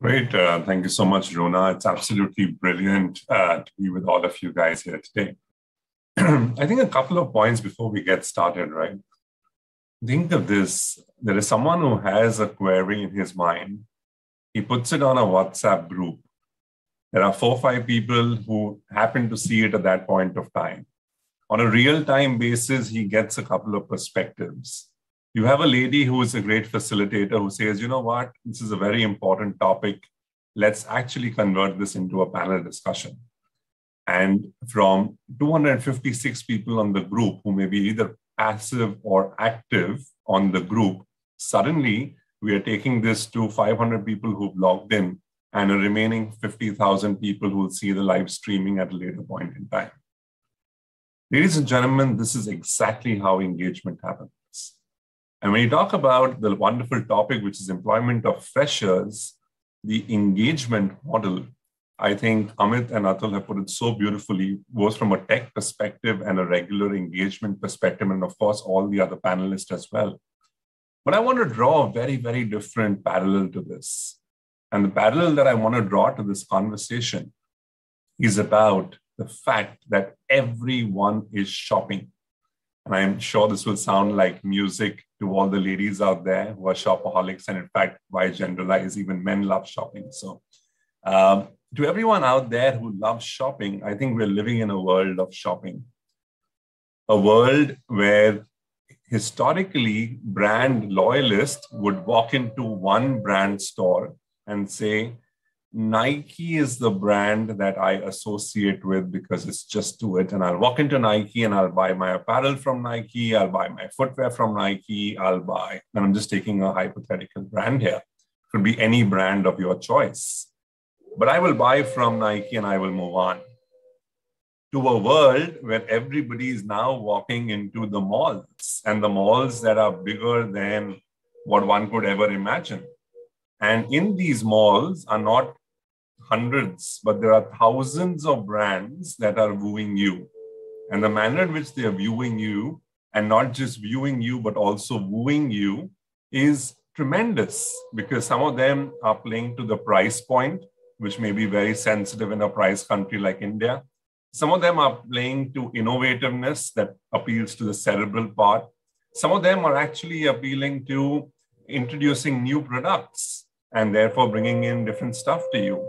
Great. Thank you so much, Rona. It's absolutely brilliant to be with all of you guys here today. I think a couple of points before we get started, right? Think of this. There is someone who has a query in his mind. He puts it on a WhatsApp group. There are 4 or 5 people who happen to see it at that point of time. On a real-time basis, he gets a couple of perspectives. You have a lady who is a great facilitator who says, you know what, this is a very important topic. Let's actually convert this into a panel discussion. And from 256 people on the group who may be either passive or active on the group, suddenly we are taking this to 500 people who've logged in and a remaining 50,000 people who will see the live streaming at a later point in time. Ladies and gentlemen, this is exactly how engagement happens. And when you talk about the wonderful topic, which is employment of freshers, the engagement model, I think Amit and Atul have put it so beautifully, both from a tech perspective and a regular engagement perspective, and of course, all the other panelists as well. But I want to draw a very, very different parallel to this. And the parallel that I want to draw to this conversation is about the fact that everyone is shopping. And I'm sure this will sound like music to all the ladies out there who are shopaholics. And in fact, why generalize, even men love shopping. So to everyone out there who loves shopping, I think we're living in a world of shopping. A world where historically brand loyalists would walk into one brand store and say, Nike is the brand that I associate with because it's just to it. And I'll walk into Nike and I'll buy my apparel from Nike. I'll buy my footwear from Nike. And I'm just taking a hypothetical brand here. It could be any brand of your choice. But I will buy from Nike and I will move on to a world where everybody is now walking into the malls, and the malls that are bigger than what one could ever imagine. And in these malls are not hundreds, but there are thousands of brands that are wooing you. And the manner in which they are viewing you, and not just viewing you, but also wooing you, is tremendous, because some of them are playing to the price point, which may be very sensitive in a price country like India. Some of them are playing to innovativeness that appeals to the cerebral part. Some of them are actually appealing to introducing new products and therefore bringing in different stuff to you.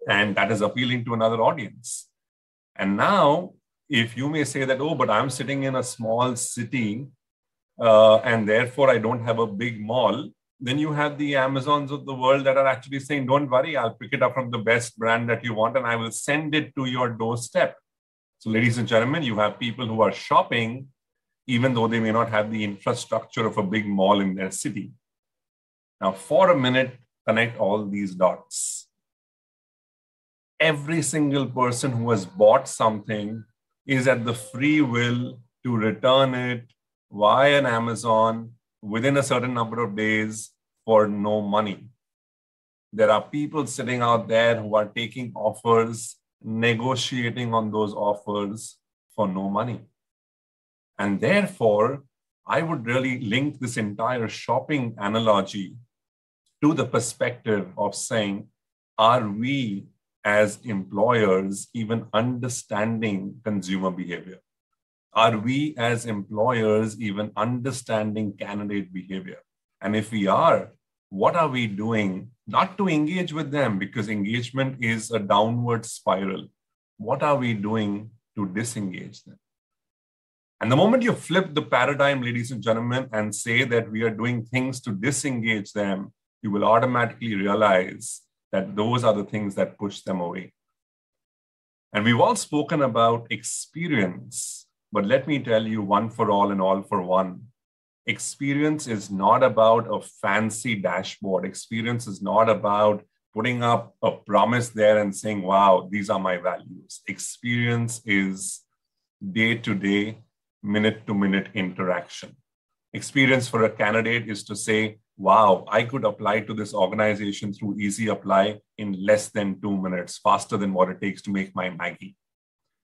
And that is appealing to another audience. And now, if you may say that, oh, but I'm sitting in a small city and therefore I don't have a big mall, then you have the Amazons of the world that are actually saying, don't worry, I'll pick it up from the best brand that you want and I will send it to your doorstep. So ladies and gentlemen, you have people who are shopping, even though they may not have the infrastructure of a big mall in their city. Now, for a minute, connect all these dots. Every single person who has bought something is at the free will to return it via an Amazon within a certain number of days for no money. There are people sitting out there who are taking offers, negotiating on those offers for no money. And therefore, I would really link this entire shopping analogy to the perspective of saying, are we as employers even understanding consumer behavior? Are we as employers even understanding candidate behavior? And if we are, what are we doing not to engage with them, because engagement is a downward spiral? What are we doing to disengage them? And the moment you flip the paradigm, ladies and gentlemen, and say that we are doing things to disengage them, you will automatically realize that those are the things that push them away. And we've all spoken about experience, but let me tell you, one for all and all for one. Experience is not about a fancy dashboard. Experience is not about putting up a promise there and saying, wow, these are my values. Experience is day-to-day, minute-to-minute interaction. Experience for a candidate is to say, wow, I could apply to this organization through Easy Apply in less than 2 minutes, faster than what it takes to make my Maggie.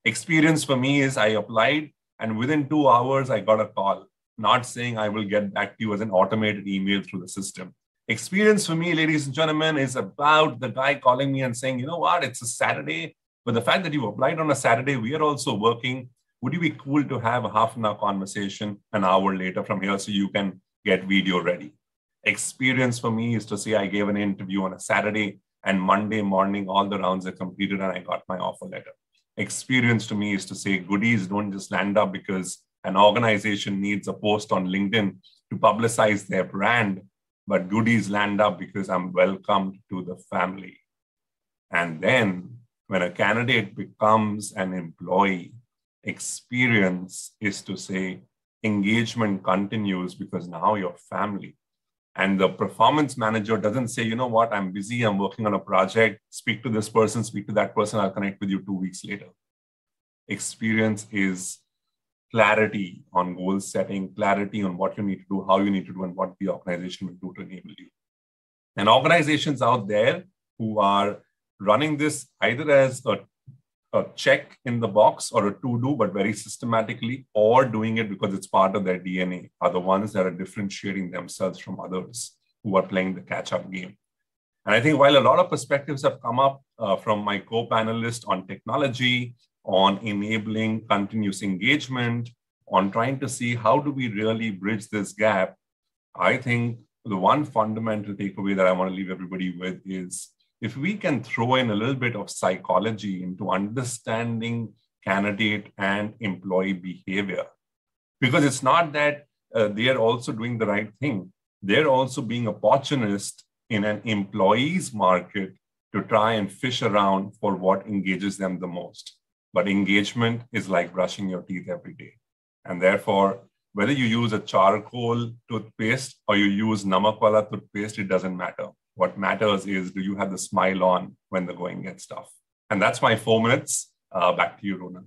Experience for me is I applied and within 2 hours, I got a call, not saying I will get back to you as an automated email through the system. Experience for me, ladies and gentlemen, is about the guy calling me and saying, you know what, it's a Saturday, but the fact that you applied on a Saturday, we are also working. Would you be cool to have a half an hour conversation an hour later from here so you can get video ready? Experience for me is to say I gave an interview on a Saturday and Monday morning, all the rounds are completed and I got my offer letter. Experience to me is to say goodies don't just land up because an organization needs a post on LinkedIn to publicize their brand, but goodies land up because I'm welcomed to the family. And then when a candidate becomes an employee, experience is to say engagement continues because now you're family. And the performance manager doesn't say, you know what, I'm busy, I'm working on a project, speak to this person, speak to that person, I'll connect with you 2 weeks later. Experience is clarity on goal setting, clarity on what you need to do, how you need to do, and what the organization will do to enable you. And organizations out there who are running this either as a check in the box or a to-do, but very systematically, or doing it because it's part of their DNA, are the ones that are differentiating themselves from others who are playing the catch-up game. And I think while a lot of perspectives have come up from my co-panelists on technology, on enabling continuous engagement, on trying to see how do we really bridge this gap, I think the one fundamental takeaway that I want to leave everybody with is if we can throw in a little bit of psychology into understanding candidate and employee behavior, because it's not that they are also doing the right thing. They're also being opportunist in an employee's market to try and fish around for what engages them the most. But engagement is like brushing your teeth every day. And therefore, whether you use a charcoal toothpaste or you use namak wala toothpaste, it doesn't matter. What matters is, do you have the smile on when the going gets tough? And that's my 4 minutes. Back to you, Ronan.